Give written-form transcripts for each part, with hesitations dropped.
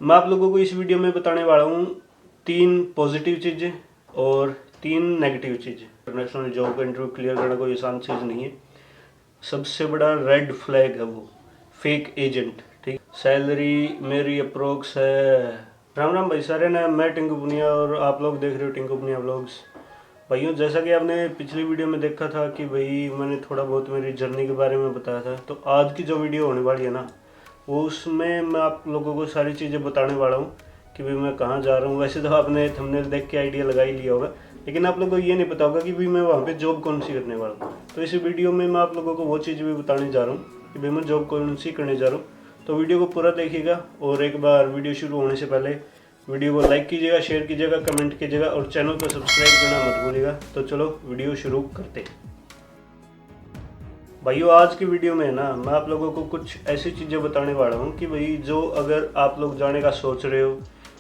मैं आप लोगों को इस वीडियो में बताने वाला हूँ 3 पॉजिटिव चीज़ें और 3 नेगेटिव चीज़ें। इंटरनेशनल जॉब का इंटरव्यू क्लियर करना कोई आसान चीज़ नहीं है। सबसे बड़ा रेड फ्लैग है वो फेक एजेंट। ठीक, सैलरी मेरी अप्रोक्स है। राम राम भाई सारे ने, मैं टिंकू पुनिया और आप लोग देख रहे हो टिंकू पुनिया व्लॉग्स। भाइयों, जैसा कि आपने पिछली वीडियो में देखा था कि भाई मैंने थोड़ा बहुत मेरी जर्नी के बारे में बताया था, तो आज की जो वीडियो होने वाली है ना, वो उसमें मैं आप लोगों को सारी चीज़ें बताने वाला हूँ कि भाई मैं कहाँ जा रहा हूँ। वैसे तो आपने थंबनेल देख के आइडिया लगा ही लिया होगा, लेकिन आप लोगों को ये नहीं पता होगा कि भाई मैं वहाँ पे जॉब कौन सी करने वाला हूँ। तो इस वीडियो में मैं आप लोगों को वो चीज़ भी बताने जा रहा हूँ कि भाई मैं जॉब कौन सी करने जा रहा हूँ। तो वीडियो को पूरा देखिएगा और एक बार वीडियो शुरू होने से पहले वीडियो को लाइक कीजिएगा, शेयर कीजिएगा, कमेंट कीजिएगा और चैनल को सब्सक्राइब करना मत भूलिएगा। तो चलो वीडियो शुरू करते हैं। भाइयों, आज की वीडियो में ना मैं आप लोगों को कुछ ऐसी चीज़ें बताने वाला हूँ कि भाई जो अगर आप लोग जाने का सोच रहे हो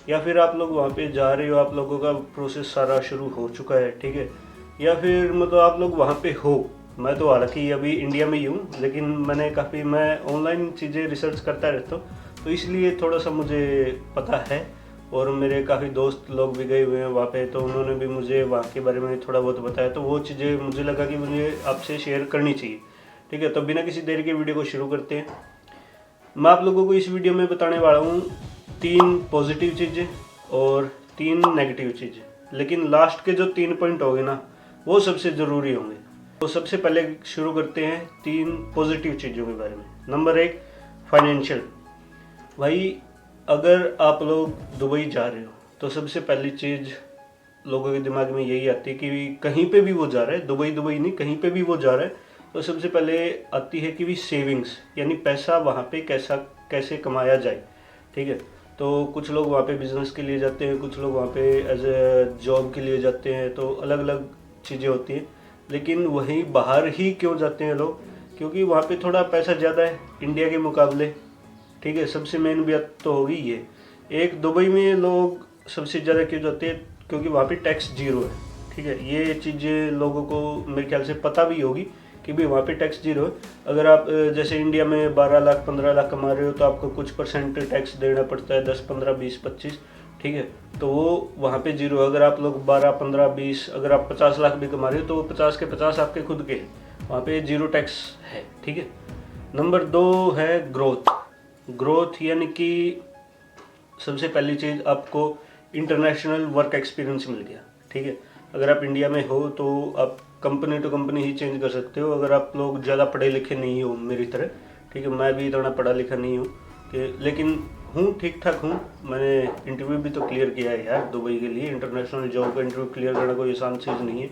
या फिर आप लोग वहाँ पे जा रहे हो, आप लोगों का प्रोसेस सारा शुरू हो चुका है, ठीक है, या फिर मतलब आप लोग वहाँ पे हो। मैं तो हालांकि अभी इंडिया में ही हूँ, लेकिन मैं ऑनलाइन चीज़ें रिसर्च करता रहता हूँ, तो इसलिए थोड़ा सा मुझे पता है। और मेरे काफ़ी दोस्त लोग भी गए हुए हैं वहाँ पे, तो उन्होंने भी मुझे वहाँ के बारे में थोड़ा बहुत बताया, तो वो चीज़ें मुझे लगा कि मुझे आपसे शेयर करनी चाहिए। ठीक है, तो बिना किसी देरी के वीडियो को शुरू करते हैं। मैं आप लोगों को इस वीडियो में बताने वाला हूँ 3 पॉजिटिव चीज़ें और 3 नेगेटिव चीज़ें, लेकिन लास्ट के जो 3 पॉइंट होंगे ना, वो सबसे ज़रूरी होंगे। तो सबसे पहले शुरू करते हैं 3 पॉजिटिव चीज़ों के बारे में। Number 1, financial. भाई, अगर आप लोग दुबई जा रहे हो तो सबसे पहली चीज़ लोगों के दिमाग में यही आती है कि कहीं पे भी वो जा रहा है, दुबई नहीं, कहीं पे भी वो जा रहा है, तो सबसे पहले आती है कि भी सेविंग्स, यानी पैसा वहाँ पे कैसे कमाया जाए। ठीक है, तो कुछ लोग वहाँ पे बिजनेस के लिए जाते हैं, कुछ लोग वहाँ पे एज ए जॉब के लिए जाते हैं, तो अलग अलग चीज़ें होती हैं। लेकिन वहीं बाहर ही क्यों जाते हैं लोग? क्योंकि वहाँ पे थोड़ा पैसा ज़्यादा है इंडिया के मुकाबले। ठीक है, सबसे मेन बात तो होगी ये। एक, दुबई में लोग सबसे ज़्यादा क्यों जाते हैं? क्योंकि वहाँ पे टैक्स जीरो है। ठीक है, ये चीज़ें लोगों को मेरे ख्याल से पता भी होगी कि भाई वहाँ पे टैक्स जीरो है। अगर आप जैसे इंडिया में 12 लाख 15 लाख कमा रहे हो तो आपको कुछ परसेंट टैक्स देना पड़ता है, 10 15 20 25। ठीक है, तो वो वहाँ पे जीरो है। अगर आप लोग 12 15 20, अगर आप 50 लाख भी कमा रहे हो तो 50 के 50 आपके खुद के हैं, वहाँ पे जीरो टैक्स है। ठीक है। नंबर 2 है ग्रोथ, यानी कि सबसे पहली चीज़ आपको इंटरनेशनल वर्क एक्सपीरियंस मिल गया। ठीक है, अगर आप इंडिया में हो तो आप कंपनी टू कंपनी ही चेंज कर सकते हो, अगर आप लोग ज़्यादा पढ़े लिखे नहीं हो मेरी तरह। ठीक है, मैं भी इतना पढ़ा लिखा नहीं हूँ कि, लेकिन हूँ ठीक ठाक हूँ। मैंने इंटरव्यू भी तो क्लियर किया है यार दुबई के लिए। इंटरनेशनल जॉब का इंटरव्यू क्लियर करना कोई आसान चीज़ नहीं है।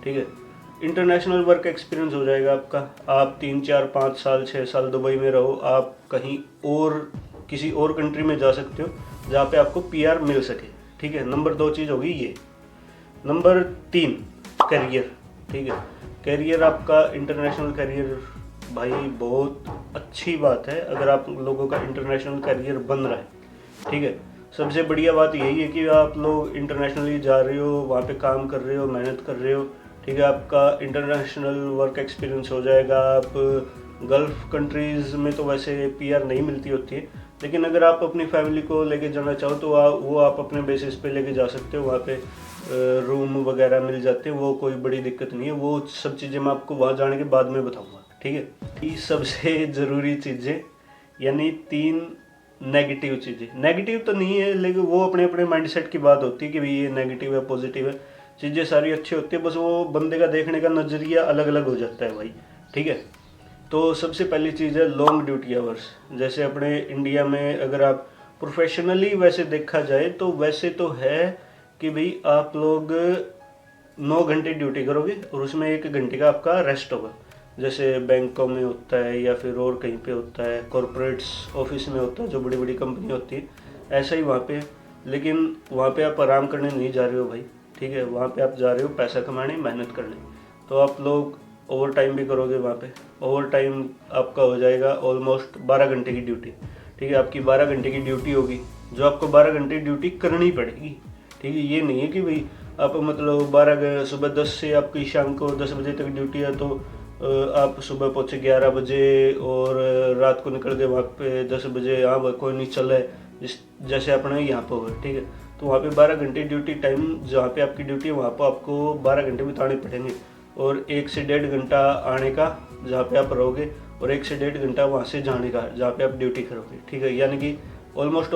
ठीक है, इंटरनेशनल वर्क एक्सपीरियंस हो जाएगा आपका। आप 3 4 5 साल 6 साल दुबई में रहो, आप कहीं और किसी और कंट्री में जा सकते हो जहाँ पे आपको पीआर मिल सके। ठीक है, नंबर 2 चीज़ होगी ये। Number 3, career. ठीक है, करियर आपका इंटरनेशनल करियर, भाई बहुत अच्छी बात है अगर आप लोगों का इंटरनेशनल करियर बन रहा है। ठीक है, सबसे बढ़िया बात यही है कि आप लोग इंटरनेशनली जा रहे हो, वहाँ पे काम कर रहे हो, मेहनत कर रहे हो। ठीक है, आपका इंटरनेशनल वर्क एक्सपीरियंस हो जाएगा। आप गल्फ़ कंट्रीज़ में तो वैसे पीआर नहीं मिलती होती है, लेकिन अगर आप अपनी फैमिली को लेके जाना चाहो तो वो आप अपने बेसिस पे लेके जा सकते हो। वहाँ पे रूम वगैरह मिल जाते हैं, वो कोई बड़ी दिक्कत नहीं है। वो सब चीज़ें मैं आपको वहाँ जाने के बाद में बताऊँगा। ठीक है, ये सबसे ज़रूरी चीज़ें, यानी 3 नेगेटिव चीज़ें। नेगेटिव तो नहीं है, लेकिन वो अपने अपने माइंडसेट की बात होती है कि भाई ये नेगेटिव है पॉजिटिव है। चीज़ें सारी अच्छी होती है, बस वो बंदे का देखने का नज़रिया अलग अलग हो जाता है भाई। ठीक है, तो सबसे पहली चीज़ है लॉन्ग ड्यूटी आवर्स। जैसे अपने इंडिया में अगर आप प्रोफेशनली वैसे देखा जाए तो वैसे तो है कि भाई आप लोग 9 घंटे ड्यूटी करोगे और उसमें 1 घंटे का आपका रेस्ट होगा। जैसे बैंकों में होता है या फिर और कहीं पे होता है, कॉरपोरेट्स ऑफिस में होता है, जो बड़ी बड़ी कंपनी होती है, ऐसा ही वहाँ पे। लेकिन वहाँ पे आप आराम करने नहीं जा रहे हो भाई। ठीक है, वहाँ पे आप जा रहे हो पैसा कमाने, मेहनत करने। तो आप लोग ओवर टाइम भी करोगे वहाँ पे। ओवर टाइम आपका हो जाएगा ऑलमोस्ट 12 घंटे की ड्यूटी। ठीक है, आपकी 12 घंटे की ड्यूटी होगी, जो आपको 12 घंटे ड्यूटी करनी पड़ेगी। ठीक है, ये नहीं है कि भाई आप मतलब 12 सुबह 10 से आपकी शाम को 10 बजे तक ड्यूटी है, तो आप सुबह पहुँचे 11 बजे और रात को निकल गए वहाँ पे 10 बजे। हाँ, कोई नहीं चले, जैसे अपना यहाँ पर होगा, ठीक है, तो वहाँ पे 12 घंटे ड्यूटी टाइम, जहाँ पे आपकी ड्यूटी है वहाँ पर आपको 12 घंटे बिताने पड़ेंगे, और 1 से 1.5 घंटा आने का जहाँ पे आप रहोगे, और 1 से 1.5 घंटा वहाँ से जाने का जहाँ पे आप ड्यूटी करोगे, ठीक है। यानी कि ऑलमोस्ट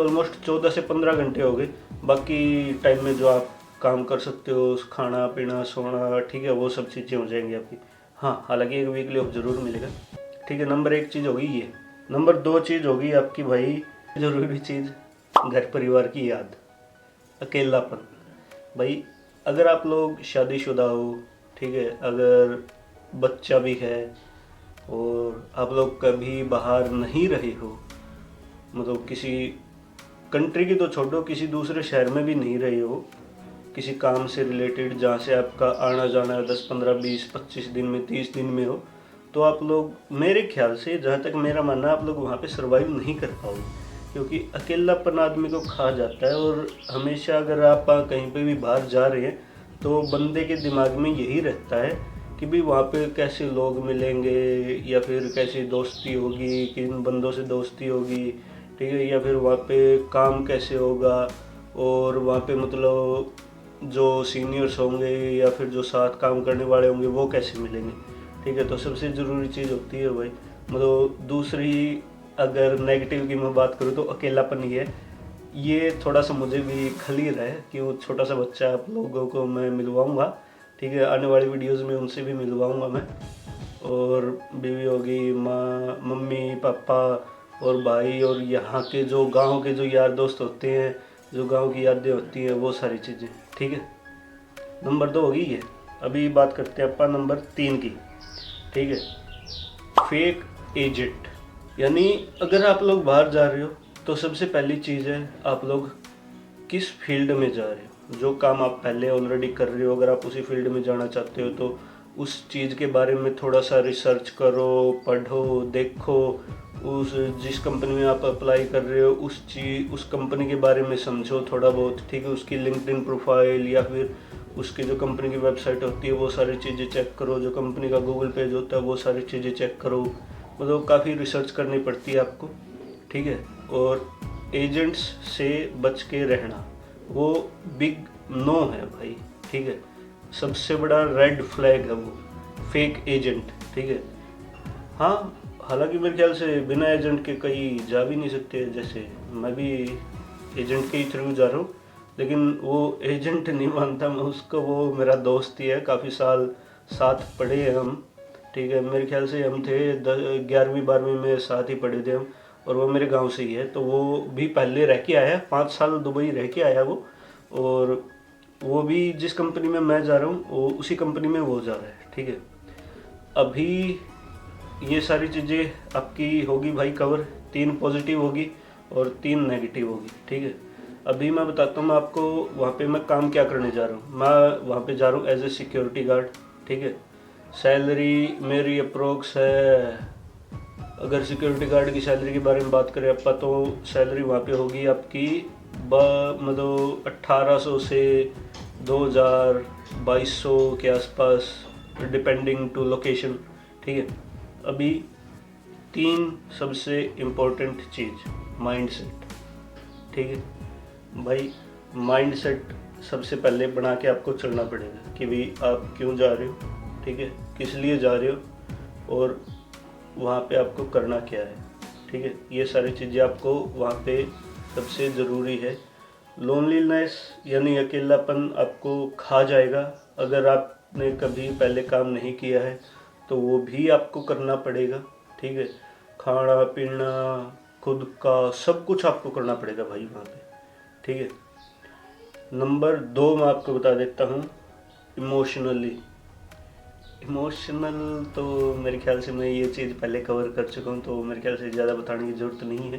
14 से 15 घंटे हो गए। बाकी टाइम में जो आप काम कर सकते हो, खाना पीना सोना, ठीक है, वो सब चीज़ें हो जाएंगी आपकी। हाँ, हालांकि एक वीकली ऑफ ज़रूर मिलेगा, ठीक है। नंबर 1 चीज़ होगी ये। नंबर 2 चीज़ होगी आपकी भाई ज़रूरी चीज़, घर परिवार की याद, अकेलापन। भाई अगर आप लोग शादीशुदा हो, ठीक है, अगर बच्चा भी है और आप लोग कभी बाहर नहीं रहे हो, मतलब किसी कंट्री की तो छोड़ो, किसी दूसरे शहर में भी नहीं रहे हो, किसी काम से रिलेटेड जहाँ से आपका आना जाना 10 15 20 25 दिन में 30 दिन में हो, तो आप लोग मेरे ख्याल से, जहाँ तक मेरा मानना है, आप लोग वहाँ पे सर्वाइव नहीं कर पाओगे, क्योंकि अकेलापन आदमी को खा जाता है। और हमेशा अगर आप कहीं पे भी बाहर जा रहे हैं तो बंदे के दिमाग में यही रहता है कि भी वहाँ पे कैसे लोग मिलेंगे, या फिर कैसी दोस्ती होगी, किन बंदों से दोस्ती होगी, ठीक है, या फिर वहाँ पे काम कैसे होगा, और वहाँ पे मतलब जो सीनियर्स होंगे या फिर जो साथ काम करने वाले होंगे वो कैसे मिलेंगे, ठीक है। तो सबसे ज़रूरी चीज़ होती है भाई, मतलब दूसरी अगर नेगेटिव की मैं बात करूँ तो अकेलापन ही है। ये थोड़ा सा मुझे भी खली रहा है कि वो छोटा सा बच्चा आप लोगों को मैं मिलवाऊंगा, ठीक है, आने वाली वीडियोस में उनसे भी मिलवाऊंगा मैं, और बीवी होगी, माँ, मम्मी, पापा और भाई, और यहाँ के जो गांव के जो यार दोस्त होते हैं, जो गांव की यादें होती हैं, वो सारी चीज़ें, ठीक है। नंबर 2 होगी ये। अभी बात करते हैं अपन नंबर 3 की, ठीक है, फेक एजेंट। यानी अगर आप लोग बाहर जा रहे हो तो सबसे पहली चीज़ है आप लोग किस फील्ड में जा रहे हो, जो काम आप पहले ऑलरेडी कर रहे हो, अगर आप उसी फील्ड में जाना चाहते हो तो उस चीज़ के बारे में थोड़ा सा रिसर्च करो, पढ़ो, देखो, उस जिस कंपनी में आप अप्लाई कर रहे हो उस कंपनी के बारे में समझो थोड़ा बहुत, ठीक है। उसकी लिंक्डइन प्रोफाइल या फिर उसकी जो कंपनी की वेबसाइट होती है वो सारी चीज़ें चेक करो, जो कंपनी का गूगल पेज होता है वो सारी चीज़ें चेक करो, मतलब काफ़ी रिसर्च करनी पड़ती है आपको, ठीक है। और एजेंट्स से बच के रहना, वो बिग नो है भाई, ठीक है, सबसे बड़ा रेड फ्लैग है वो, फेक एजेंट, ठीक है। हाँ, हालांकि मेरे ख्याल से बिना एजेंट के कहीं जा भी नहीं सकते, जैसे मैं भी एजेंट के ही थ्रू जा रहा हूँ, लेकिन वो एजेंट नहीं मानता मैं उसको, वो मेरा दोस्त ही है, काफ़ी साल साथ पढ़े हैं हम, ठीक है। मेरे ख्याल से हम थे 11वीं 12वीं में साथ ही पढ़े थे हम, और वो मेरे गांव से ही है, तो वो भी पहले रह के आया, 5 साल दुबई रह के आया वो, और वो भी जिस कंपनी में मैं जा रहा हूँ वो उसी कंपनी में वो जा रहा है, ठीक है। अभी ये सारी चीज़ें आपकी होगी भाई कवर, 3 पॉजिटिव होगी और 3 नेगेटिव होगी, ठीक है। अभी मैं बताता हूँ आपको वहाँ पे मैं काम क्या करने जा रहा हूँ। मैं वहाँ पे जा रहा हूँ एज ए सिक्योरिटी गार्ड, ठीक है। सैलरी मेरी अप्रोक्स है, अगर सिक्योरिटी गार्ड की सैलरी के बारे में बात करें आपका, तो सैलरी वहाँ पे होगी आपकी मतलब 1800 से 2000 2200 के आसपास, डिपेंडिंग टू लोकेशन, ठीक है। अभी 3 सबसे इम्पोर्टेंट चीज़, माइंडसेट, ठीक है भाई। माइंडसेट सबसे पहले बना के आपको चलना पड़ेगा कि भाई आप क्यों जा रहे हो, ठीक है, किस लिए जा रहे हो, और वहाँ पे आपको करना क्या है, ठीक है। ये सारी चीज़ें आपको वहाँ पे सबसे ज़रूरी है। लोनलीनेस यानी अकेलापन आपको खा जाएगा, अगर आपने कभी पहले काम नहीं किया है तो वो भी आपको करना पड़ेगा, ठीक है। खाना पीना खुद का सब कुछ आपको करना पड़ेगा भाई वहाँ पे, ठीक है। नंबर 2 मैं आपको बता देता हूँ, इमोशनल तो मेरे ख्याल से मैं ये चीज़ पहले कवर कर चुका हूँ, तो मेरे ख्याल से ज़्यादा बताने की ज़रूरत नहीं है,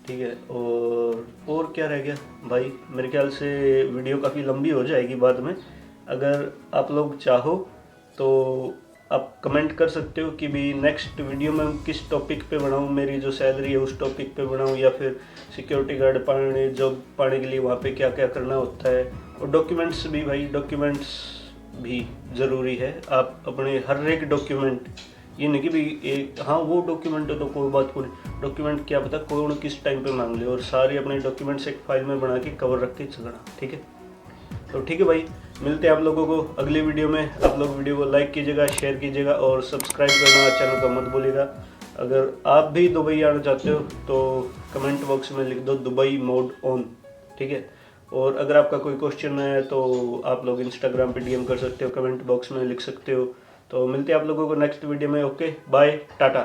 ठीक है। और क्या रह गया भाई, मेरे ख्याल से वीडियो काफ़ी लंबी हो जाएगी बाद में। अगर आप लोग चाहो तो आप कमेंट कर सकते हो कि भी नेक्स्ट वीडियो में किस टॉपिक पे बनाऊँ, मेरी जो सैलरी है उस टॉपिक पे बनाऊँ, या फिर सिक्योरिटी गार्ड पाने जॉब पाने के लिए वहाँ पे क्या क्या करना होता है, और डॉक्यूमेंट्स भी भाई, डॉक्यूमेंट्स भी ज़रूरी है। आप अपने हर एक डॉक्यूमेंट ये नहीं कि भाई एक हाँ वो डॉक्यूमेंट है तो कोई बात को नहीं, डॉक्यूमेंट क्या पता कौन किस टाइम पे मांग ले, और सारे अपने डॉक्यूमेंट्स एक फाइल में बना के कवर रख के चलना, ठीक है। तो ठीक है भाई, मिलते हैं आप लोगों को अगली वीडियो में। आप लोग वीडियो को लाइक कीजिएगा, शेयर कीजिएगा और सब्सक्राइब करना चैनल का मत भूलिएगा। अगर आप भी दुबई आना चाहते हो तो कमेंट बॉक्स में लिख दो दुबई मोड ऑन, ठीक है। और अगर आपका कोई क्वेश्चन है तो आप लोग इंस्टाग्राम पे डीएम कर सकते हो, कमेंट बॉक्स में लिख सकते हो। तो मिलते हैं आप लोगों को नेक्स्ट वीडियो में। Okay bye Tata.